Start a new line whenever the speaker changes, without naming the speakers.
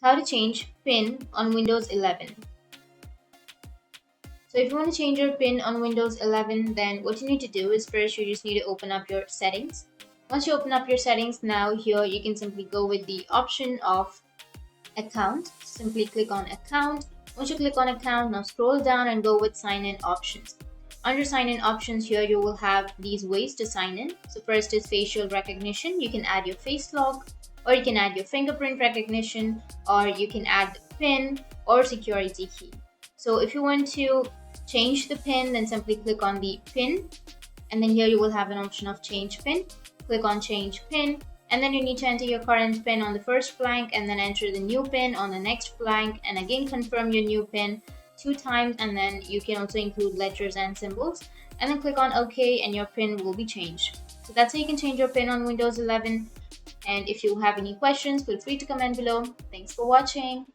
how to change PIN on Windows 11. So if you want to change your PIN on Windows 11, then what you need to do is first you just need to open up your settings. Once you open up your settings, now here you can simply go with the option of account. Simply click on account. Once you click on account, now scroll down and go with sign in options. Under sign in options here, you will have these ways to sign in. So first is facial recognition. You can add your face lock, or you can add your fingerprint recognition, or you can add PIN or security key. So if you want to change the PIN, then simply click on the PIN, and then here you will have an option of change PIN. Click on change PIN, and then you need to enter your current PIN on the first blank, and then enter the new PIN on the next blank, and again confirm your new PIN 2 times, and then you can also include letters and symbols, and then click on OK, and your PIN will be changed. So that's how you can change your PIN on Windows 11. And if you have any questions, feel free to comment below. Thanks for watching.